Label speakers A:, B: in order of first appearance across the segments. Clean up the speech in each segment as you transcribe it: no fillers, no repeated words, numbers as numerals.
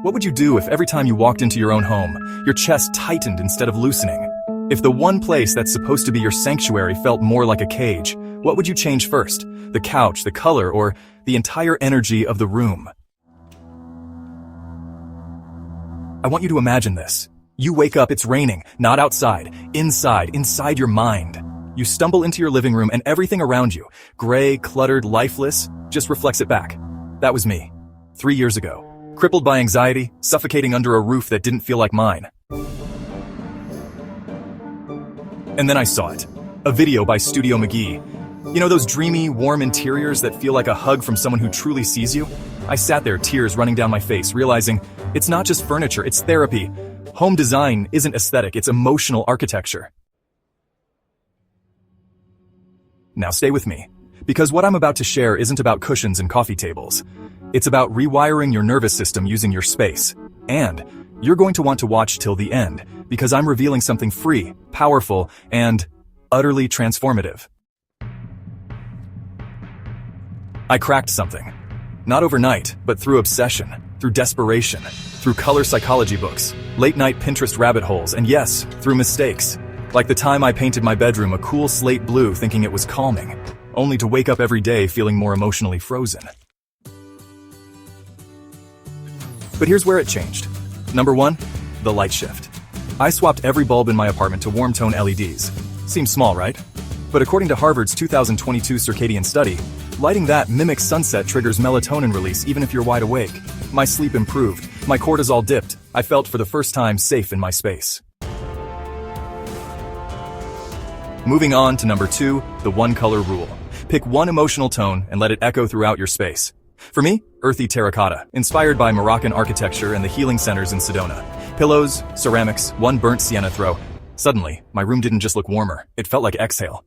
A: What would you do if every time you walked into your own home, your chest tightened instead of loosening? If the one place that's supposed to be your sanctuary felt more like a cage, what would you change first? The couch, the color, or the entire energy of the room? I want you to imagine this. You wake up, it's raining, not outside, inside your mind. You stumble into your living room and everything around you, gray, cluttered, lifeless, just reflects it back. That was me, 3 years ago. Crippled by anxiety, suffocating under a roof that didn't feel like mine. And then I saw it. A video by Studio McGee. You know those dreamy, warm interiors that feel like a hug from someone who truly sees you? I sat there, tears running down my face, realizing it's not just furniture, it's therapy. Home design isn't aesthetic, it's emotional architecture. Now stay with me, because what I'm about to share isn't about cushions and coffee tables. It's about rewiring your nervous system using your space. And you're going to want to watch till the end, because I'm revealing something free, powerful, and utterly transformative. I cracked something. Not overnight, but through obsession, through desperation, through color psychology books, late-night Pinterest rabbit holes, and yes, through mistakes. Like the time I painted my bedroom a cool slate blue thinking it was calming, only to wake up every day feeling more emotionally frozen. But here's where it changed. Number 1, the light shift. I swapped every bulb in my apartment to warm-tone LEDs. Seems small, right? But according to Harvard's 2022 circadian study, lighting that mimics sunset triggers melatonin release even if you're wide awake. My sleep improved, my cortisol dipped, I felt for the first time safe in my space. Moving on to number 2, the one-color rule. Pick one emotional tone and let it echo throughout your space. For me, earthy terracotta, inspired by Moroccan architecture and the healing centers in Sedona. Pillows, ceramics, one burnt sienna throw. Suddenly, my room didn't just look warmer, it felt like exhale.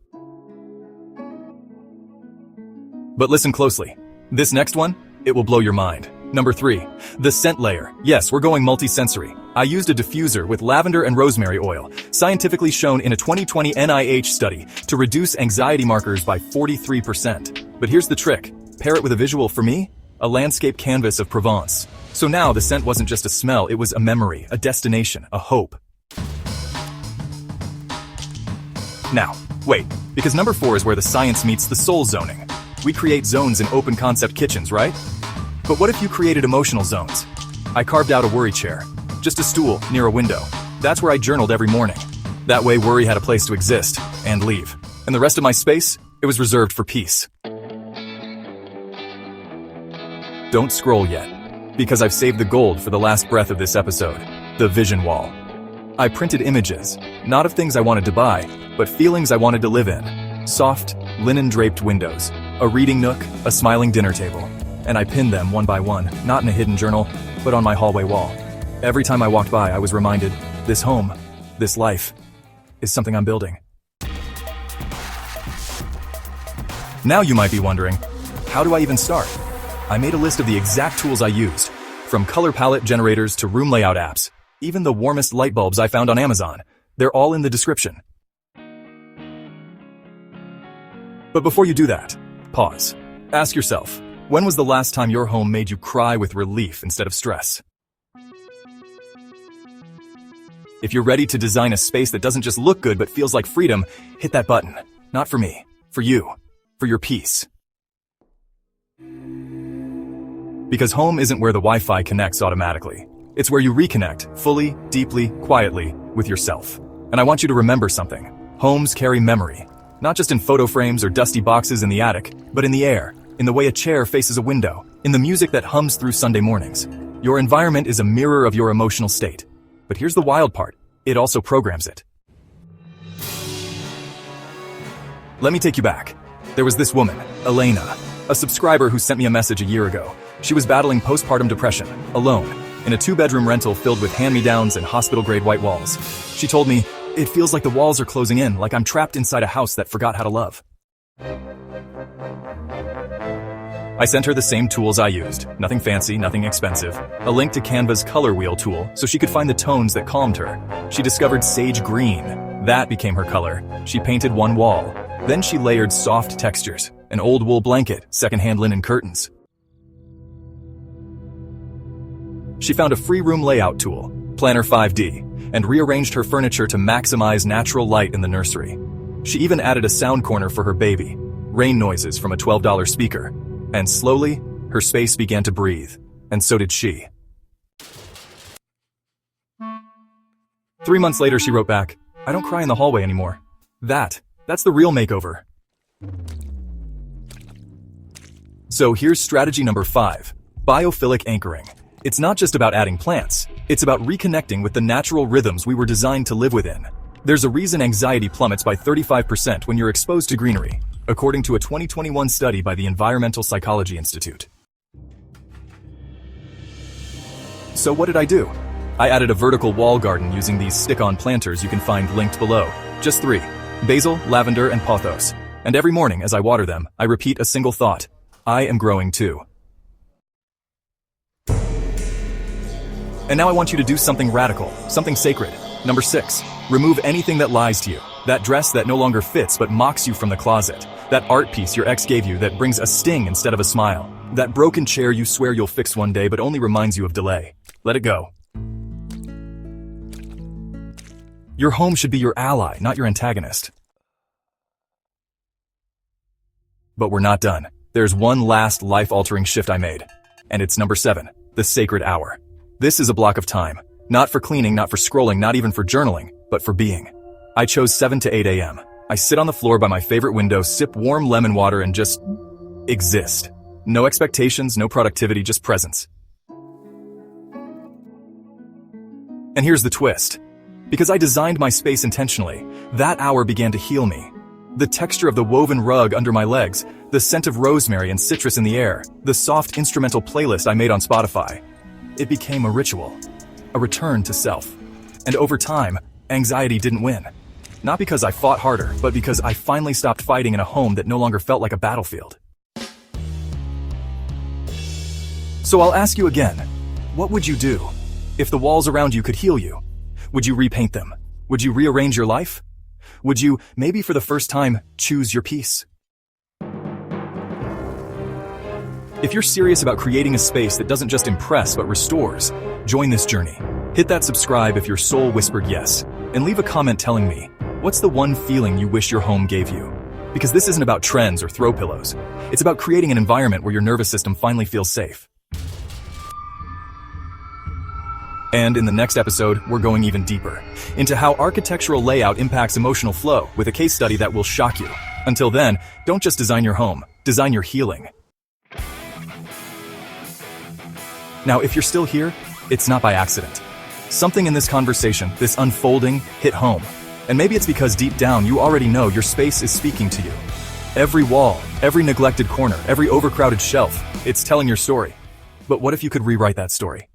A: But listen closely. This next one, it will blow your mind. Number 3, the scent layer. Yes, we're going multi-sensory. I used a diffuser with lavender and rosemary oil, scientifically shown in a 2020 NIH study to reduce anxiety markers by 43%. But here's the trick. Pair it with a visual. For me, a landscape canvas of Provence. So now the scent wasn't just a smell, it was a memory, a destination, a hope. Now, wait, because number 4 is where the science meets the soul zoning. We create zones in open concept kitchens, right? But what if you created emotional zones? I carved out a worry chair, just a stool near a window. That's where I journaled every morning. That way worry had a place to exist and leave. And the rest of my space, it was reserved for peace. Don't scroll yet, because I've saved the gold for the last breath of this episode, the vision wall. I printed images, not of things I wanted to buy, but feelings I wanted to live in. Soft, linen-draped windows, a reading nook, a smiling dinner table. And I pinned them one by one, not in a hidden journal, but on my hallway wall. Every time I walked by, I was reminded, this home, this life, is something I'm building. Now you might be wondering, how do I even start? I made a list of the exact tools I used, from color palette generators to room layout apps, even the warmest light bulbs I found on Amazon. They're all in the description. But before you do that, pause. Ask yourself, when was the last time your home made you cry with relief instead of stress? If you're ready to design a space that doesn't just look good but feels like freedom, hit that button. Not for me, for you, for your peace. Because home isn't where the Wi-Fi connects automatically. It's where you reconnect, fully, deeply, quietly, with yourself. And I want you to remember something. Homes carry memory. Not just in photo frames or dusty boxes in the attic, but in the air, in the way a chair faces a window, in the music that hums through Sunday mornings. Your environment is a mirror of your emotional state. But here's the wild part. It also programs it. Let me take you back. There was this woman, Elena, a subscriber who sent me a message a year ago. She was battling postpartum depression, alone, in a 2-bedroom rental filled with hand-me-downs and hospital-grade white walls. She told me, it feels like the walls are closing in, like I'm trapped inside a house that forgot how to love. I sent her the same tools I used. Nothing fancy, nothing expensive. A link to Canva's color wheel tool so she could find the tones that calmed her. She discovered sage green. That became her color. She painted one wall. Then she layered soft textures, an old wool blanket, secondhand linen curtains. She found a free room layout tool, Planner 5D, and rearranged her furniture to maximize natural light in the nursery. She even added a sound corner for her baby, rain noises from a $12 speaker, and slowly, her space began to breathe, and so did she. 3 months later, she wrote back, "I don't cry in the hallway anymore. That's the real makeover." So here's strategy number 5, biophilic anchoring. It's not just about adding plants, it's about reconnecting with the natural rhythms we were designed to live within. There's a reason anxiety plummets by 35% when you're exposed to greenery, according to a 2021 study by the Environmental Psychology Institute. So what did I do? I added a vertical wall garden using these stick-on planters you can find linked below. Just 3, basil, lavender, and pothos. And every morning as I water them, I repeat a single thought: I am growing too. And now I want you to do something radical, something sacred. Number 6, remove anything that lies to you. That dress that no longer fits but mocks you from the closet. That art piece your ex gave you that brings a sting instead of a smile. That broken chair you swear you'll fix one day but only reminds you of delay. Let it go. Your home should be your ally, not your antagonist. But we're not done. There's one last life-altering shift I made. And it's number 7, the sacred hour. This is a block of time. Not for cleaning, not for scrolling, not even for journaling, but for being. I chose 7 to 8 a.m. I sit on the floor by my favorite window, sip warm lemon water, and just exist. No expectations, no productivity, just presence. And here's the twist. Because I designed my space intentionally, that hour began to heal me. The texture of the woven rug under my legs, the scent of rosemary and citrus in the air, the soft instrumental playlist I made on Spotify. It became a ritual, a return to self. And over time, anxiety didn't win. Not because I fought harder, but because I finally stopped fighting in a home that no longer felt like a battlefield. So I'll ask you again, what would you do if the walls around you could heal you? Would you repaint them? Would you rearrange your life? Would you, maybe for the first time, choose your peace? If you're serious about creating a space that doesn't just impress but restores, join this journey. Hit that subscribe if your soul whispered yes, and leave a comment telling me, what's the one feeling you wish your home gave you? Because this isn't about trends or throw pillows. It's about creating an environment where your nervous system finally feels safe. And in the next episode, we're going even deeper into how architectural layout impacts emotional flow with a case study that will shock you. Until then, don't just design your home, design your healing. Now, if you're still here, it's not by accident. Something in this conversation, this unfolding, hit home. And maybe it's because deep down you already know your space is speaking to you. Every wall, every neglected corner, every overcrowded shelf, it's telling your story. But what if you could rewrite that story?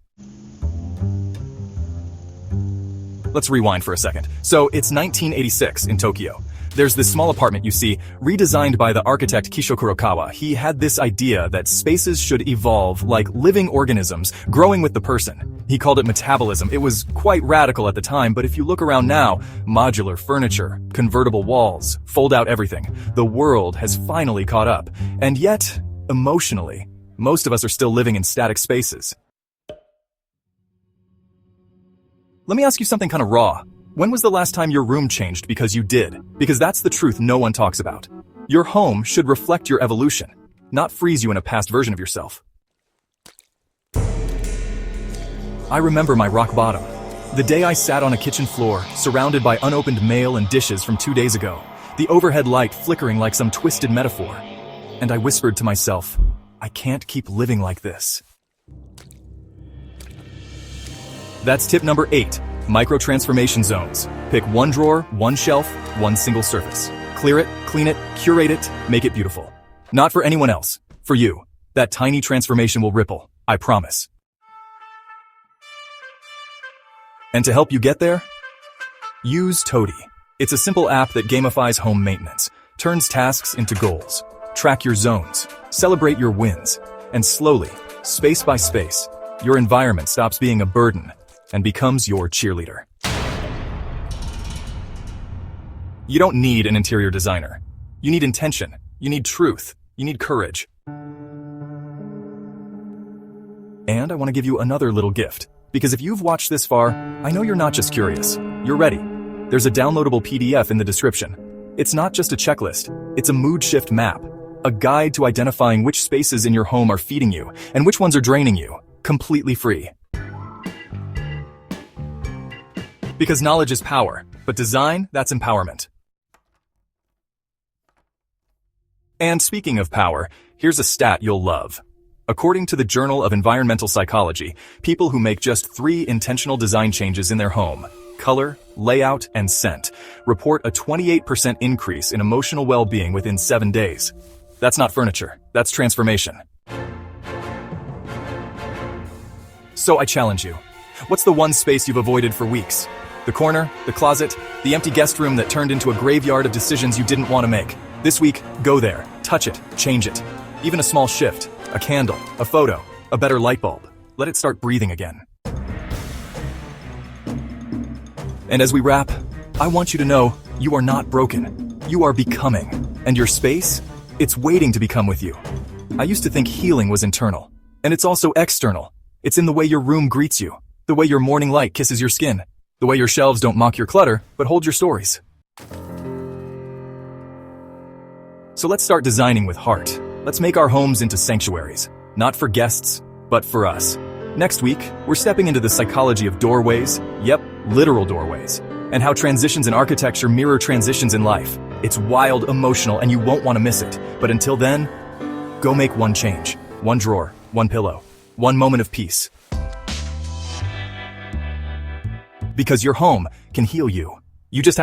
A: Let's rewind for a second. So it's 1986 in Tokyo. There's this small apartment you see, redesigned by the architect Kisho Kurokawa. He had this idea that spaces should evolve like living organisms, growing with the person. He called it metabolism. It was quite radical at the time, but if you look around now, modular furniture, convertible walls, fold out everything. The world has finally caught up. And yet, emotionally, most of us are still living in static spaces. Let me ask you something kind of raw. When was the last time your room changed because you did? Because that's the truth no one talks about. Your home should reflect your evolution, not freeze you in a past version of yourself. I remember my rock bottom. The day I sat on a kitchen floor, surrounded by unopened mail and dishes from 2 days ago, the overhead light flickering like some twisted metaphor. And I whispered to myself, I can't keep living like this. That's tip number 8. Micro-transformation zones. Pick one drawer, one shelf, one single surface. Clear it, clean it, curate it, make it beautiful. Not for anyone else. For you. That tiny transformation will ripple. I promise. And to help you get there, use Toady. It's a simple app that gamifies home maintenance, turns tasks into goals. Track your zones, celebrate your wins, and slowly, space by space, your environment stops being a burden and becomes your cheerleader. You don't need an interior designer. You need intention. You need truth. You need courage. And I want to give you another little gift. Because if you've watched this far, I know you're not just curious. You're ready. There's a downloadable PDF in the description. It's not just a checklist. It's a mood shift map. A guide to identifying which spaces in your home are feeding you and which ones are draining you. Completely free. Because knowledge is power, but design, that's empowerment. And speaking of power, here's a stat you'll love. According to the Journal of Environmental Psychology, people who make just 3 intentional design changes in their home, color, layout, and scent, report a 28% increase in emotional well-being within 7 days. That's not furniture, that's transformation. So I challenge you. What's the one space you've avoided for weeks? The corner, the closet, the empty guest room that turned into a graveyard of decisions you didn't want to make. This week, go there, touch it, change it. Even a small shift, a candle, a photo, a better light bulb. Let it start breathing again. And as we wrap, I want you to know you are not broken. You are becoming. And your space? It's waiting to become with you. I used to think healing was internal. And it's also external. It's in the way your room greets you, the way your morning light kisses your skin, the way your shelves don't mock your clutter, but hold your stories. So let's start designing with heart. Let's make our homes into sanctuaries, not for guests, but for us. Next week, we're stepping into the psychology of doorways, yep, literal doorways, and how transitions in architecture mirror transitions in life. It's wild, emotional, and you won't want to miss it. But until then, go make one change, one drawer, one pillow, one moment of peace. Because your home can heal you. You just have